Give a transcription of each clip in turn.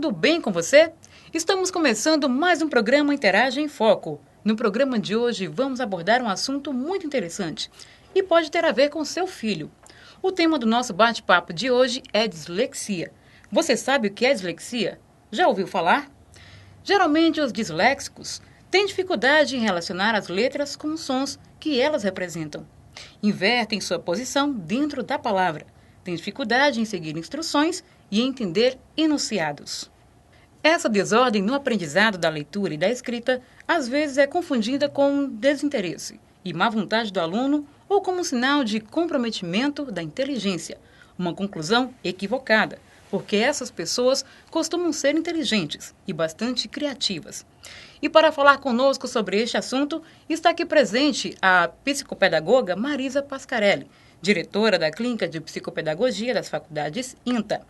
tudo bem com você? Estamos começando mais um programa Interage em Foco. No programa de hoje vamos abordar um assunto muito interessante e pode ter a ver com seu filho. O tema do nosso bate-papo de hoje é dislexia. Você sabe o que é dislexia? Já ouviu falar? Geralmente os disléxicos têm dificuldade em relacionar as letras com os sons que elas representam. Invertem sua posição dentro da palavra. Têm dificuldade em seguir instruções e entender enunciados. Essa desordem no aprendizado da leitura e da escrita às vezes é confundida com desinteresse e má vontade do aluno ou como sinal de comprometimento da inteligência, uma conclusão equivocada, porque essas pessoas costumam ser inteligentes e bastante criativas. E para falar conosco sobre este assunto, está aqui presente a psicopedagoga Marisa Pascarelli, diretora da Clínica de Psicopedagogia das Faculdades INTA.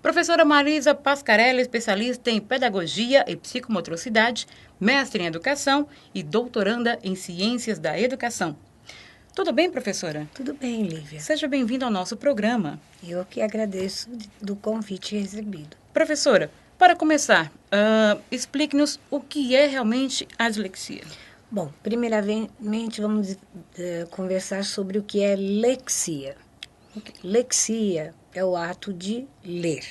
Professora Marisa Pascarelli, especialista em Pedagogia e Psicomotricidade, mestre em Educação e doutoranda em Ciências da Educação. Tudo bem, professora? Tudo bem, Lívia. Seja bem-vinda ao nosso programa. Eu que agradeço do convite recebido. Professora, para começar, explique-nos o que é realmente a dislexia. Bom, primeiramente vamos conversar sobre o que é lexia. Lexia é o ato de ler.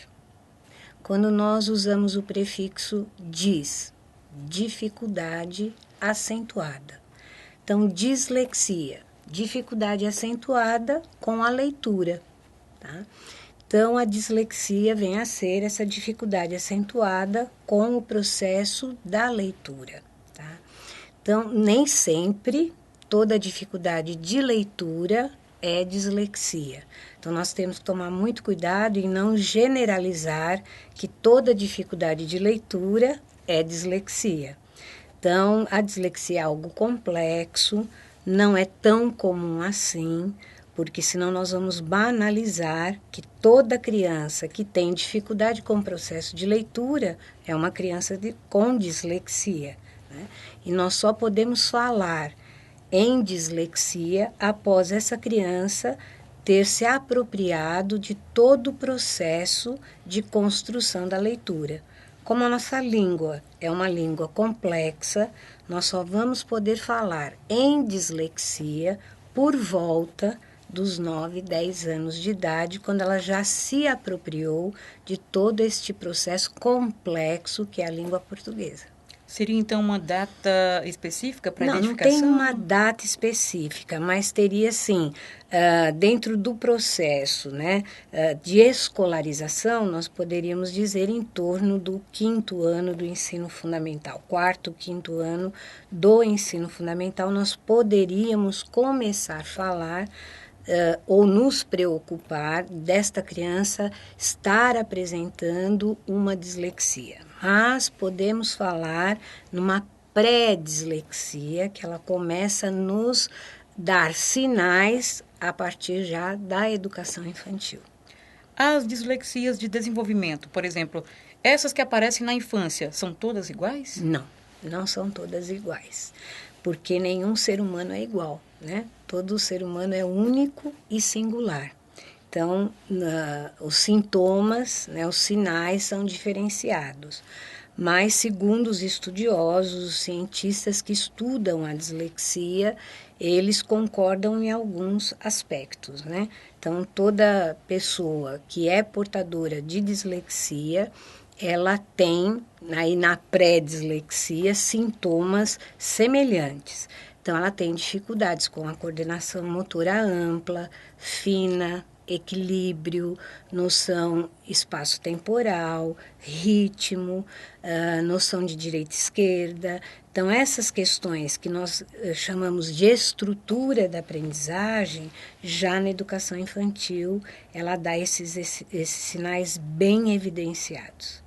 Quando nós usamos o prefixo dis, dificuldade acentuada. Então, dislexia, dificuldade acentuada com a leitura, tá? Então, a dislexia vem a ser essa dificuldade acentuada com o processo da leitura, tá? Então, nem sempre toda dificuldade de leitura é dislexia. Então, nós temos que tomar muito cuidado em não generalizar que toda dificuldade de leitura é dislexia. Então, a dislexia é algo complexo, não é tão comum assim, porque senão nós vamos banalizar que toda criança que tem dificuldade com o processo de leitura é uma criança com dislexia, né? E nós só podemos falar em dislexia após essa criança ter se apropriado de todo o processo de construção da leitura. Como a nossa língua é uma língua complexa, nós só vamos poder falar em dislexia por volta dos 9, 10 anos de idade, quando ela já se apropriou de todo este processo complexo que é a língua portuguesa. Seria, então, uma data específica para identificação? Não tem uma data específica, mas teria, sim, dentro do processo, né, de escolarização, nós poderíamos dizer em torno do 5º ano do ensino fundamental, 4º, 5º ano do ensino fundamental, nós poderíamos começar a falar ou nos preocupar desta criança estar apresentando uma dislexia. Mas podemos falar numa pré-dislexia, que ela começa a nos dar sinais a partir já da educação infantil. As dislexias de desenvolvimento, por exemplo, essas que aparecem na infância, são todas iguais? Não, não são todas iguais, porque nenhum ser humano é igual, né? Todo ser humano é único e singular. Então, os sintomas, né, os sinais são diferenciados. Mas, segundo os estudiosos, os cientistas que estudam a dislexia, eles concordam em alguns aspectos, né? Então, toda pessoa que é portadora de dislexia, ela tem, aí na pré-dislexia, sintomas semelhantes. Então, ela tem dificuldades com a coordenação motora ampla, fina, equilíbrio, noção espaço-temporal, ritmo, noção de direita e esquerda. Então, essas questões que nós chamamos de estrutura da aprendizagem, já na educação infantil, ela dá esses sinais bem evidenciados.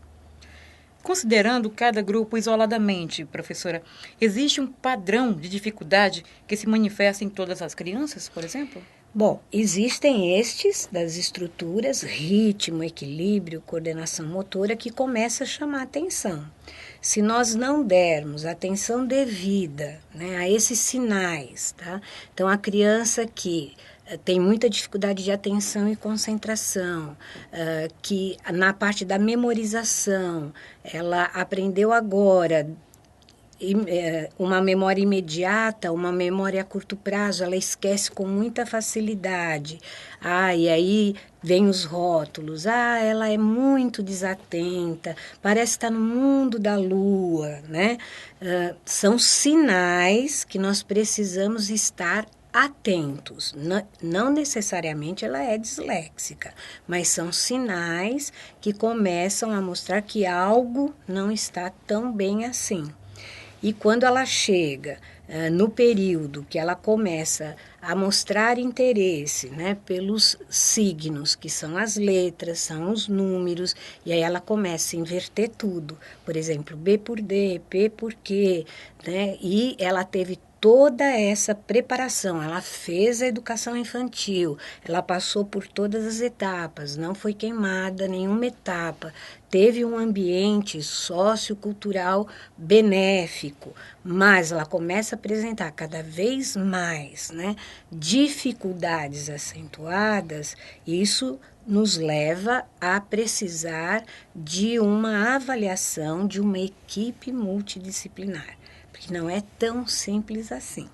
Considerando cada grupo isoladamente, professora, existe um padrão de dificuldade que se manifesta em todas as crianças, por exemplo? Bom, existem estes das estruturas, ritmo, equilíbrio, coordenação motora, que começa a chamar atenção. Se nós não dermos atenção devida, né, a esses sinais, tá? Então, a criança que tem muita dificuldade de atenção e concentração, que na parte da memorização, ela aprendeu agora uma memória imediata, uma memória a curto prazo, ela esquece com muita facilidade. E aí vem os rótulos. Ela é muito desatenta, parece estar no mundo da lua, né? São sinais que nós precisamos estar atentos. Não necessariamente ela é disléxica, mas são sinais que começam a mostrar que algo não está tão bem assim. E quando ela chega no período que ela começa a mostrar interesse, né, pelos signos, que são as letras, são os números, e aí ela começa a inverter tudo. Por exemplo, B por D, P por Q, né, e ela teve toda essa preparação, ela fez a educação infantil, ela passou por todas as etapas, não foi queimada nenhuma etapa, teve um ambiente sociocultural benéfico, mas ela começa a apresentar cada vez mais, né, dificuldades acentuadas, isso nos leva a precisar de uma avaliação de uma equipe multidisciplinar. Porque não é tão simples assim,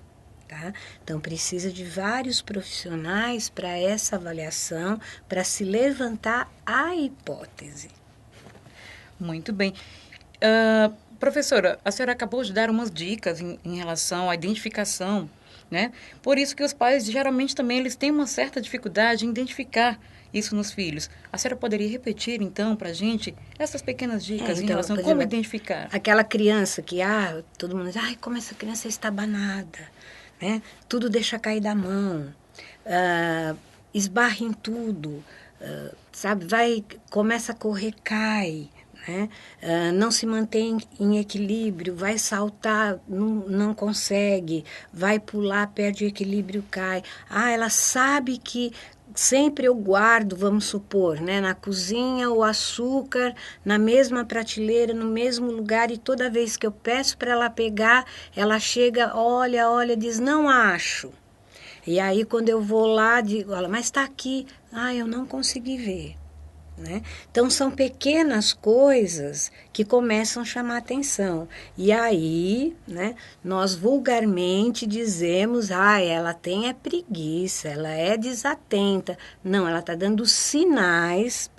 tá? Então, precisa de vários profissionais para essa avaliação, para se levantar a hipótese. Muito bem. Professora, a senhora acabou de dar umas dicas em relação à identificação, né? Por isso que os pais, geralmente, também eles têm uma certa dificuldade em identificar isso nos filhos. A senhora poderia repetir, então, para a gente essas pequenas dicas em relação a como identificar? Aquela criança que, todo mundo diz, como essa criança é estabanada, né? Tudo deixa cair da mão, esbarra em tudo, sabe? Começa a correr, cai, né? Não se mantém em equilíbrio, vai saltar, não consegue, vai pular, perde o equilíbrio, cai. Ela sabe que sempre eu guardo, vamos supor, né, na cozinha o açúcar na mesma prateleira, no mesmo lugar, e toda vez que eu peço para ela pegar, ela chega, olha, diz, não acho. E aí quando eu vou lá, digo, mas está aqui. Eu não consegui ver. Né? Então, são pequenas coisas que começam a chamar atenção. E aí, né, nós vulgarmente dizemos, ela tem preguiça, ela é desatenta. Não, ela está dando sinais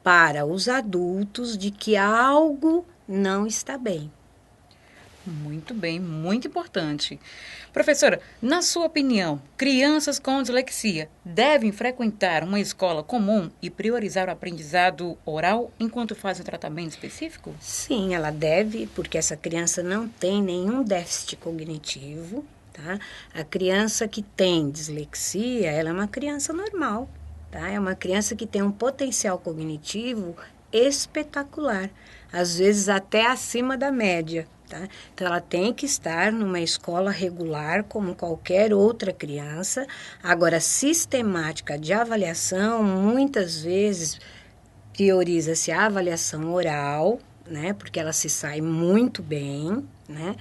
para os adultos de que algo não está bem. Muito bem, muito importante. Professora, na sua opinião, crianças com dislexia devem frequentar uma escola comum e priorizar o aprendizado oral enquanto fazem o tratamento específico? Sim, ela deve, porque essa criança não tem nenhum déficit cognitivo, tá? A criança que tem dislexia, ela é uma criança normal, tá? É uma criança que tem um potencial cognitivo espetacular, às vezes até acima da média. Tá? Então, ela tem que estar numa escola regular, como qualquer outra criança. Agora, sistemática de avaliação, muitas vezes prioriza-se a avaliação oral, né? Porque ela se sai muito bem, né?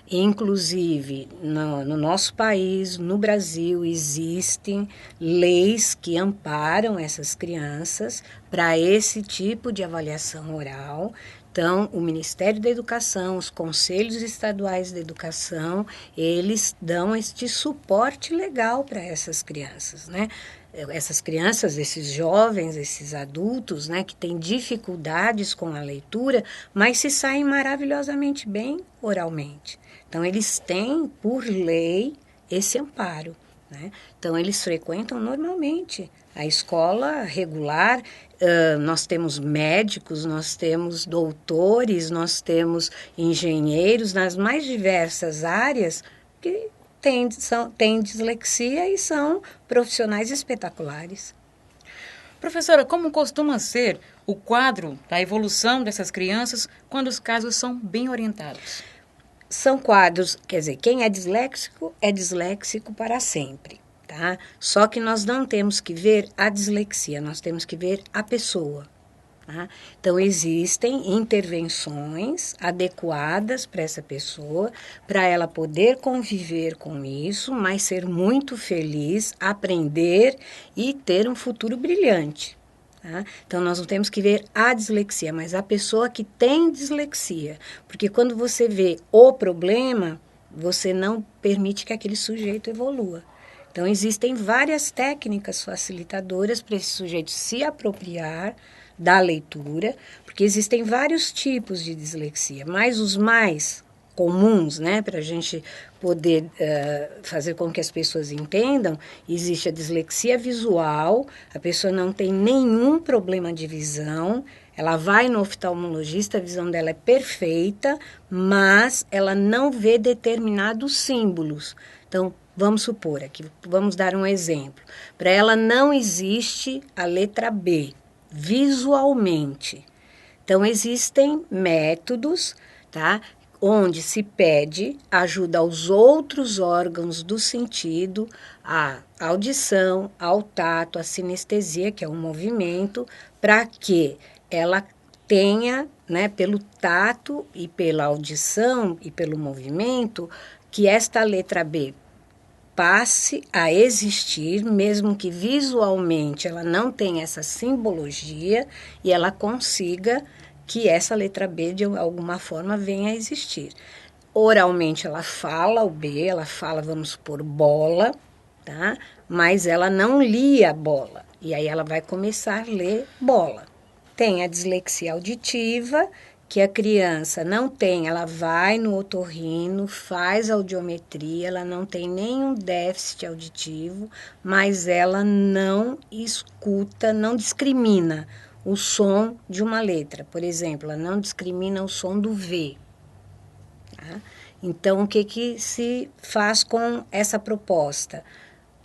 Inclusive, no nosso país, no Brasil, existem leis que amparam essas crianças para esse tipo de avaliação oral. Então, o Ministério da Educação, os conselhos estaduais de educação, eles dão este suporte legal para essas crianças, né? Essas crianças, esses jovens, esses adultos, né, que têm dificuldades com a leitura, mas se saem maravilhosamente bem oralmente. Então, eles têm, por lei, esse amparo. Né? Então, eles frequentam normalmente a escola regular. Nós temos médicos, nós temos doutores, nós temos engenheiros nas mais diversas áreas que têm dislexia e são profissionais espetaculares. Professora, como costuma ser o quadro da evolução dessas crianças quando os casos são bem orientados? São quadros, quer dizer, quem é disléxico para sempre, tá? Só que nós não temos que ver a dislexia, nós temos que ver a pessoa, Tá? Então, existem intervenções adequadas para essa pessoa, para ela poder conviver com isso, mas ser muito feliz, aprender e ter um futuro brilhante. Tá? Então, nós não temos que ver a dislexia, mas a pessoa que tem dislexia. Porque quando você vê o problema, você não permite que aquele sujeito evolua. Então, existem várias técnicas facilitadoras para esse sujeito se apropriar da leitura, porque existem vários tipos de dislexia, mas os mais comuns, né, para a gente poder fazer com que as pessoas entendam, existe a dislexia visual, a pessoa não tem nenhum problema de visão, ela vai no oftalmologista, a visão dela é perfeita, mas ela não vê determinados símbolos. Então, vamos supor aqui, vamos dar um exemplo. Para ela não existe a letra B, visualmente. Então, existem métodos, tá, onde se pede ajuda aos outros órgãos do sentido, a audição, ao tato, a sinestesia, que é um movimento, para que ela tenha, né, pelo tato e pela audição e pelo movimento, que esta letra B passe a existir, mesmo que visualmente ela não tenha essa simbologia, e ela consiga que essa letra B, de alguma forma, venha a existir. Oralmente ela fala o B, ela fala, vamos supor, bola, tá? Mas ela não lia bola, e aí ela vai começar a ler bola. Tem a dislexia auditiva, que a criança não tem, ela vai no otorrino, faz audiometria, ela não tem nenhum déficit auditivo, mas ela não escuta, não discrimina o som de uma letra. Por exemplo, ela não discrimina o som do V. Tá? Então, o que se faz com essa proposta?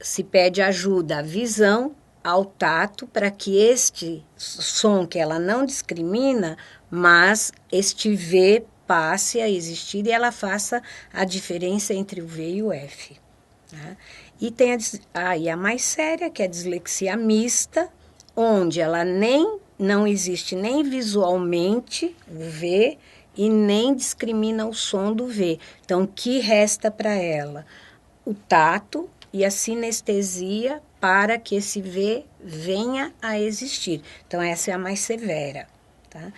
Se pede ajuda à visão, ao tato, para que este som que ela não discrimina, mas este V passe a existir e ela faça a diferença entre o V e o F. Tá? E tem a mais séria, que é a dislexia mista, onde ela não existe nem visualmente o V e nem discrimina o som do V. Então, o que resta para ela? O tato e a sinestesia para que esse V venha a existir. Então, essa é a mais severa. Tá?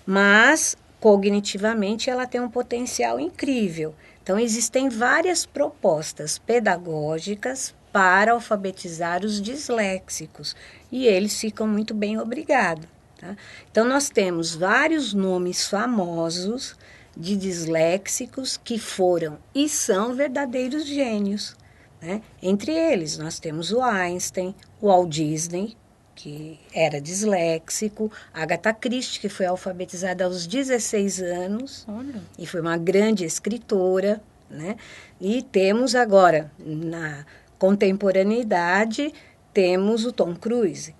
Mas, cognitivamente, ela tem um potencial incrível. Então, existem várias propostas pedagógicas para alfabetizar os disléxicos. E eles ficam muito bem, obrigado. Tá? Então, nós temos vários nomes famosos de disléxicos que foram e são verdadeiros gênios. Né? Entre eles, nós temos o Einstein, o Walt Disney, que era disléxico, a Agatha Christie, que foi alfabetizada aos 16 anos. Olha. E foi uma grande escritora. Né? E temos agora, na contemporaneidade, temos o Tom Cruise,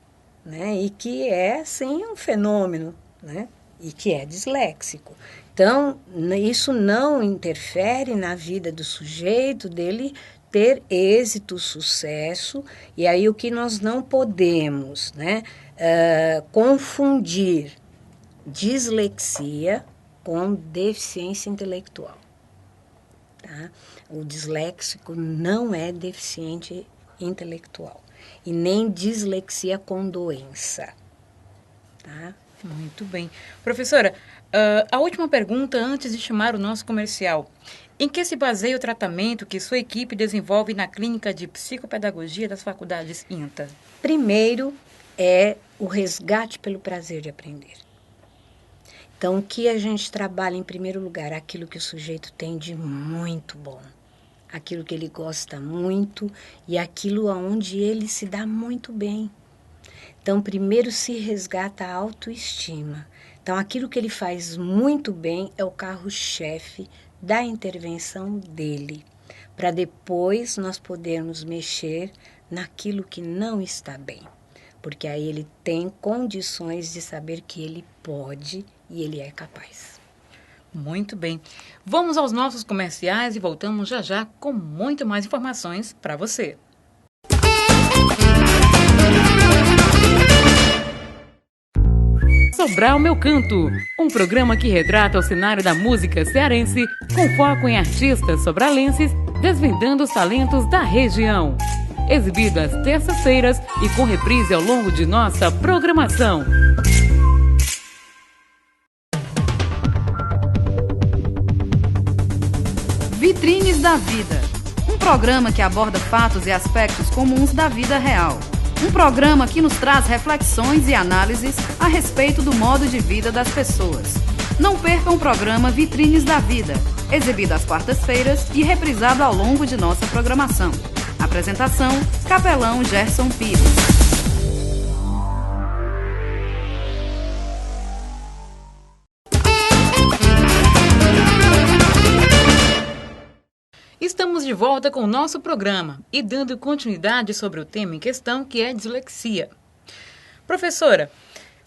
né? E que é, sim, um fenômeno, né? E que é disléxico. Então, isso não interfere na vida do sujeito, dele ter êxito, sucesso, e aí o que nós não podemos, né, confundir dislexia com deficiência intelectual. Tá? O disléxico não é deficiente intelectual e nem dislexia com doença. Tá? Muito bem. Professora, a última pergunta antes de chamar o nosso comercial. Em que se baseia o tratamento que sua equipe desenvolve na Clínica de Psicopedagogia das Faculdades INTA? Primeiro é o resgate pelo prazer de aprender. Então, o que a gente trabalha em primeiro lugar? Aquilo que o sujeito tem de muito bom. Aquilo que ele gosta muito e aquilo aonde ele se dá muito bem. Então, primeiro se resgata a autoestima. Então, aquilo que ele faz muito bem é o carro-chefe da intervenção dele, para depois nós podermos mexer naquilo que não está bem, porque aí ele tem condições de saber que ele pode e ele é capaz. Muito bem. Vamos aos nossos comerciais e voltamos já já com muito mais informações para você. Sobral Meu Canto, um programa que retrata o cenário da música cearense com foco em artistas sobralenses desvendando os talentos da região. Exibido às terças-feiras e com reprise ao longo de nossa programação. Vitrines da Vida, um programa que aborda fatos e aspectos comuns da vida real. Um programa que nos traz reflexões e análises a respeito do modo de vida das pessoas. Não percam o programa Vitrines da Vida, exibido às quartas-feiras e reprisado ao longo de nossa programação. Apresentação, Capelão Gerson Pires. Estamos de volta com o nosso programa e dando continuidade sobre o tema em questão, que é dislexia. Professora,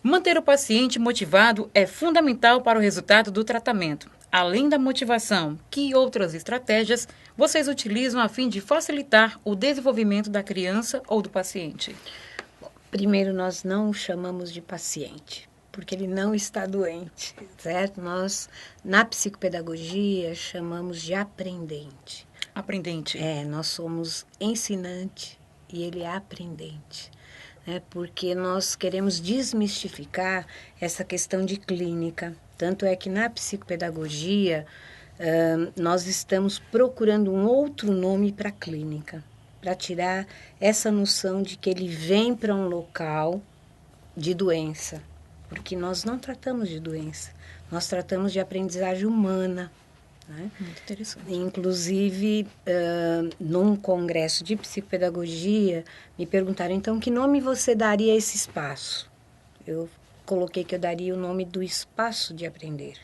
manter o paciente motivado é fundamental para o resultado do tratamento. Além da motivação, que outras estratégias vocês utilizam a fim de facilitar o desenvolvimento da criança ou do paciente? Bom, primeiro, nós não o chamamos de paciente, porque ele não está doente, certo? Nós, na psicopedagogia, chamamos de aprendente. Aprendente. Nós somos ensinante e ele é aprendente, né? Porque nós queremos desmistificar essa questão de clínica. Tanto é que na psicopedagogia, nós estamos procurando um outro nome para a clínica, para tirar essa noção de que ele vem para um local de doença, porque nós não tratamos de doença, nós tratamos de aprendizagem humana. Né? Muito interessante. Inclusive, num congresso de psicopedagogia, me perguntaram, então, que nome você daria a esse espaço? Eu coloquei que eu daria o nome do espaço de aprender,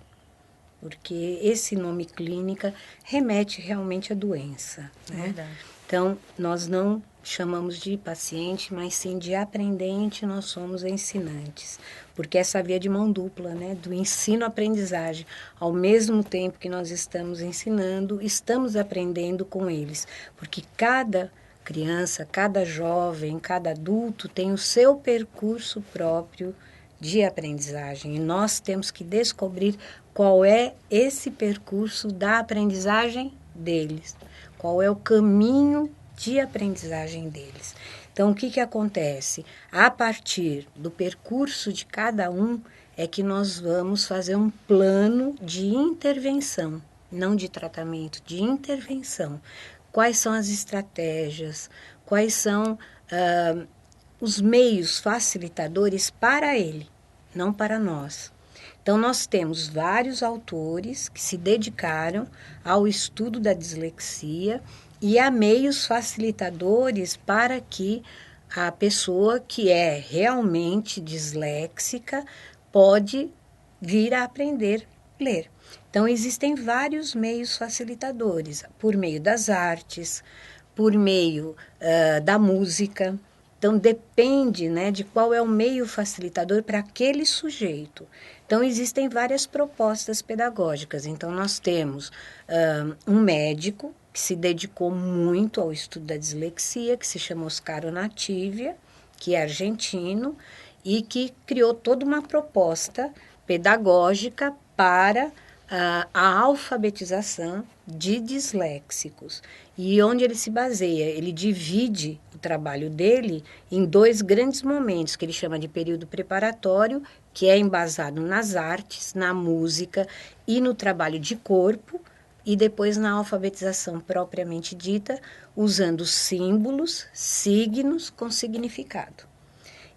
porque esse nome clínica remete realmente à doença. Né? Verdade. Então, nós não chamamos de paciente, mas sim de aprendente, nós somos ensinantes. Porque essa via de mão dupla, né, do ensino-aprendizagem, ao mesmo tempo que nós estamos ensinando, estamos aprendendo com eles. Porque cada criança, cada jovem, cada adulto tem o seu percurso próprio de aprendizagem. E nós temos que descobrir qual é esse percurso da aprendizagem deles, qual é o caminho de aprendizagem deles. Então, o que acontece? A partir do percurso de cada um é que nós vamos fazer um plano de intervenção, não de tratamento, de intervenção. Quais são as estratégias, quais são os meios facilitadores para ele, não para nós. Então, nós temos vários autores que se dedicaram ao estudo da dislexia e a meios facilitadores para que a pessoa que é realmente disléxica pode vir a aprender a ler. Então, existem vários meios facilitadores, por meio das artes, por meio da música. Então, depende, né, de qual é o meio facilitador para aquele sujeito. Então, existem várias propostas pedagógicas. Então, nós temos um médico que se dedicou muito ao estudo da dislexia, que se chama Oscar Onatívia, que é argentino, e que criou toda uma proposta pedagógica para a alfabetização de disléxicos. E onde ele se baseia? Ele divide o trabalho dele em dois grandes momentos, que ele chama de período preparatório, que é embasado nas artes, na música e no trabalho de corpo, e depois na alfabetização propriamente dita, usando símbolos, signos com significado.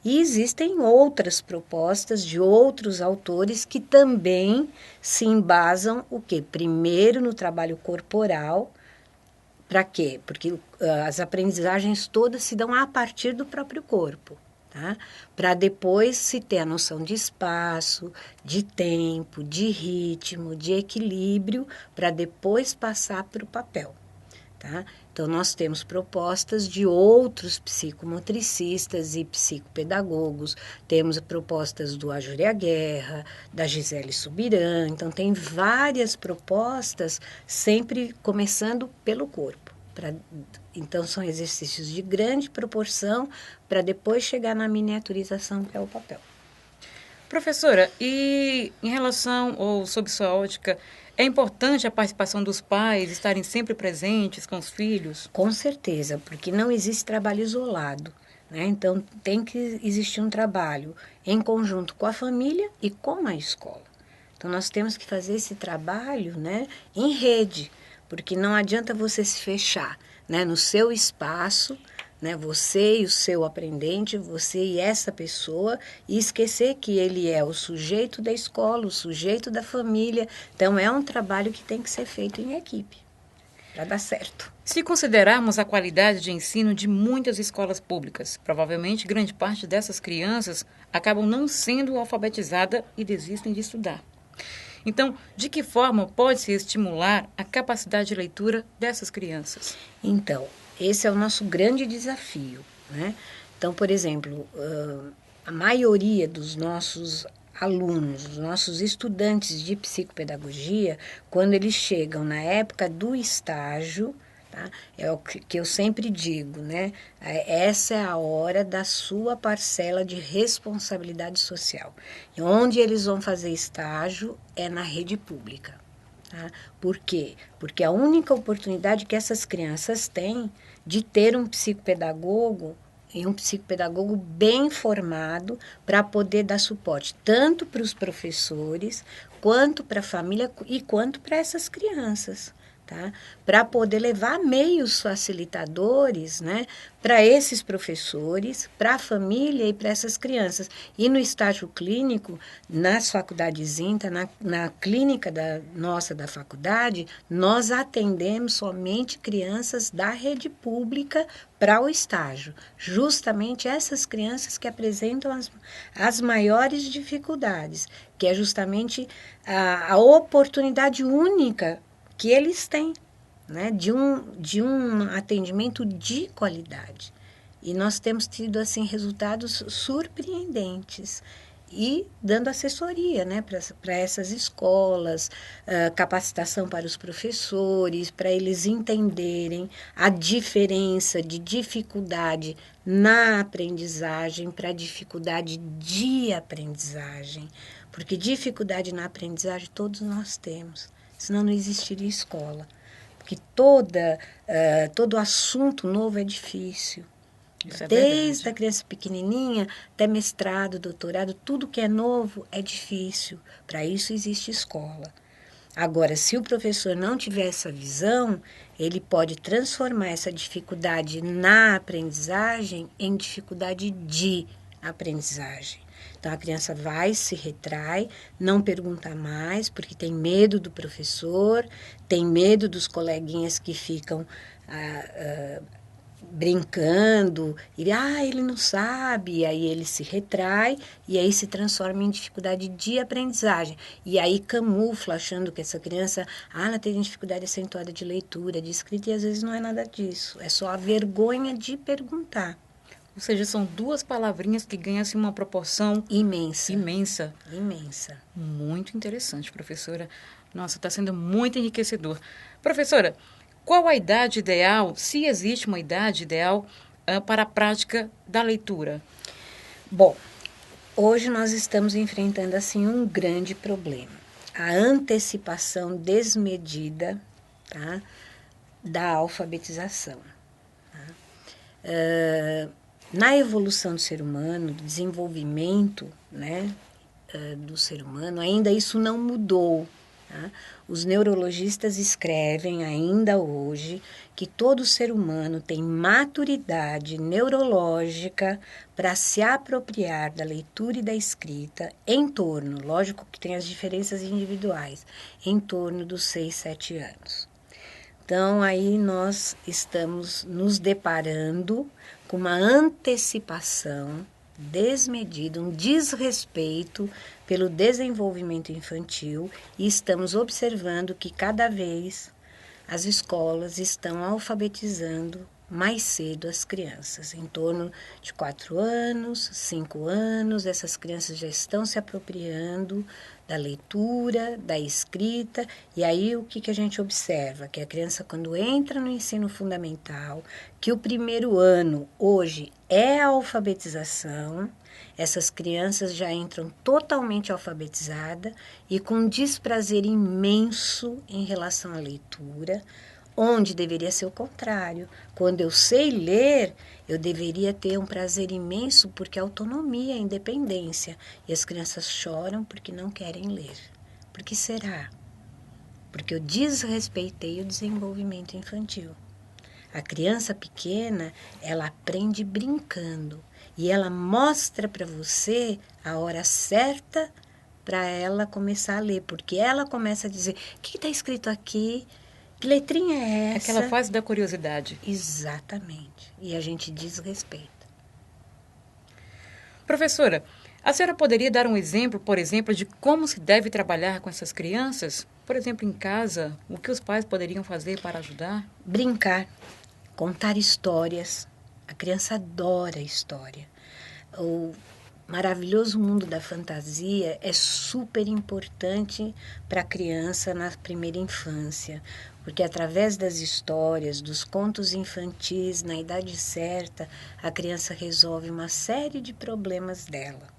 E existem outras propostas de outros autores que também se embasam o quê? Primeiro no trabalho corporal. Para quê? Porque as aprendizagens todas se dão a partir do próprio corpo. Tá? Para depois se ter a noção de espaço, de tempo, de ritmo, de equilíbrio, para depois passar para o papel. Tá? Então, nós temos propostas de outros psicomotricistas e psicopedagogos, temos propostas do Ajúria Guerra, da Gisele Subirã, então tem várias propostas, sempre começando pelo corpo. Então, são exercícios de grande proporção para depois chegar na miniaturização, que é o papel. Professora, e em relação, ou sob sua ótica, é importante a participação dos pais estarem sempre presentes com os filhos? Com certeza, porque não existe trabalho isolado, né? Então, tem que existir um trabalho em conjunto com a família e com a escola. Então, nós temos que fazer esse trabalho, né, em rede, porque não adianta você se fechar, né, no seu espaço, né, você e o seu aprendente, você e essa pessoa, e esquecer que ele é o sujeito da escola, o sujeito da família. Então, é um trabalho que tem que ser feito em equipe, para dar certo. Se considerarmos a qualidade de ensino de muitas escolas públicas, provavelmente grande parte dessas crianças acabam não sendo alfabetizadas e desistem de estudar. Então, de que forma pode-se estimular a capacidade de leitura dessas crianças? Então, esse é o nosso grande desafio, né? Então, por exemplo, a maioria dos nossos alunos, dos nossos estudantes de psicopedagogia, quando eles chegam na época do estágio, tá? É o que eu sempre digo, né? Essa é a hora da sua parcela de responsabilidade social. E onde eles vão fazer estágio é na rede pública. Tá? Por quê? Porque a única oportunidade que essas crianças têm de ter um psicopedagogo e um psicopedagogo bem formado para poder dar suporte tanto para os professores, quanto para a família e quanto para essas crianças. Tá? Para poder levar meios facilitadores, né, para esses professores, para a família e para essas crianças. E no estágio clínico, nas faculdades INTA, na clínica nossa da faculdade, nós atendemos somente crianças da rede pública para o estágio. Justamente essas crianças que apresentam as maiores dificuldades, que é justamente a oportunidade única que eles têm, né, de um atendimento de qualidade. E nós temos tido assim resultados surpreendentes e dando assessoria, né, para essas escolas, capacitação para os professores, para eles entenderem a diferença de dificuldade na aprendizagem para dificuldade de aprendizagem, porque dificuldade na aprendizagem todos nós temos. Senão não existiria escola. Porque todo assunto novo é difícil. Desde a criança pequenininha até mestrado, doutorado, tudo que é novo é difícil. Para isso existe escola. Agora, se o professor não tiver essa visão, ele pode transformar essa dificuldade na aprendizagem em dificuldade de aprendizagem. Então, a criança vai, se retrai, não pergunta mais, porque tem medo do professor, tem medo dos coleguinhas que ficam brincando, ele não sabe, e aí ele se retrai, e aí se transforma em dificuldade de aprendizagem. E aí camufla, achando que essa criança, ela tem dificuldade acentuada de leitura, de escrita, e às vezes não é nada disso, é só a vergonha de perguntar. Ou seja, são duas palavrinhas que ganham-se uma proporção imensa. Muito interessante, professora. Nossa, está sendo muito enriquecedor. Professora, qual a idade ideal, se existe uma idade ideal, para a prática da leitura? Bom, hoje nós estamos enfrentando assim um grande problema. A antecipação desmedida, tá, da alfabetização. Tá? Na evolução do ser humano, do desenvolvimento, né, do ser humano, ainda isso não mudou. Tá? Os neurologistas escrevem ainda hoje que todo ser humano tem maturidade neurológica para se apropriar da leitura e da escrita em torno, lógico que tem as diferenças individuais, em torno dos 6, 7 anos. Então, aí nós estamos nos deparando com uma antecipação desmedida, um desrespeito pelo desenvolvimento infantil e estamos observando que cada vez as escolas estão alfabetizando mais cedo as crianças. Em torno de 4 anos, 5 anos, essas crianças já estão se apropriando da leitura, da escrita. E aí o que a gente observa? Que a criança, quando entra no ensino fundamental, que o primeiro ano hoje é a alfabetização, essas crianças já entram totalmente alfabetizadas e com um desprazer imenso em relação à leitura, onde deveria ser o contrário. Quando eu sei ler, eu deveria ter um prazer imenso, porque a autonomia, a independência. E as crianças choram porque não querem ler. Por que será? Porque eu desrespeitei o desenvolvimento infantil. A criança pequena, ela aprende brincando. E ela mostra para você a hora certa para ela começar a ler. Porque ela começa a dizer, o que está escrito aqui? Que letrinha é essa? Aquela fase da curiosidade. Exatamente. E a gente desrespeita. Professora, a senhora poderia dar um exemplo, por exemplo, de como se deve trabalhar com essas crianças? Por exemplo, em casa, o que os pais poderiam fazer para ajudar? Brincar, contar histórias. A criança adora história. O maravilhoso mundo da fantasia é super importante para a criança na primeira infância, porque através das histórias, dos contos infantis, na idade certa, a criança resolve uma série de problemas dela.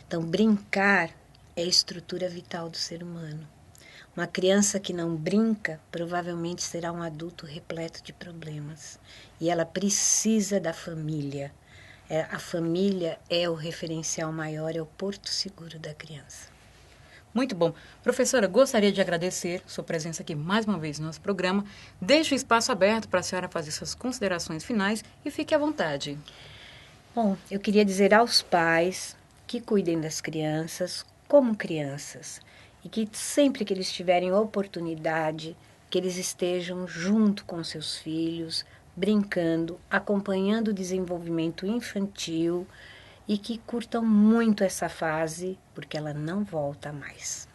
Então, brincar é a estrutura vital do ser humano. Uma criança que não brinca, provavelmente será um adulto repleto de problemas. E ela precisa da família. A família é o referencial maior, é o porto seguro da criança. Muito bom. Professora, gostaria de agradecer sua presença aqui mais uma vez no nosso programa. Deixo o espaço aberto para a senhora fazer suas considerações finais e fique à vontade. Bom, eu queria dizer aos pais que cuidem das crianças como crianças e que sempre que eles tiverem oportunidade, que eles estejam junto com seus filhos, brincando, acompanhando o desenvolvimento infantil e que curtam muito essa fase, porque ela não volta mais.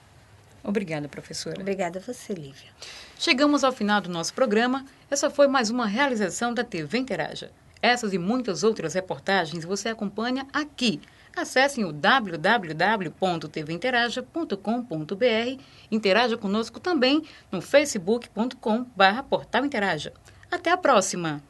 Obrigada, professora. Obrigada a você, Lívia. Chegamos ao final do nosso programa. Essa foi mais uma realização da TV Interaja. Essas e muitas outras reportagens você acompanha aqui. Acessem o www.tvinteraja.com.br. Interaja conosco também no facebook.com/portal Interaja. Até a próxima!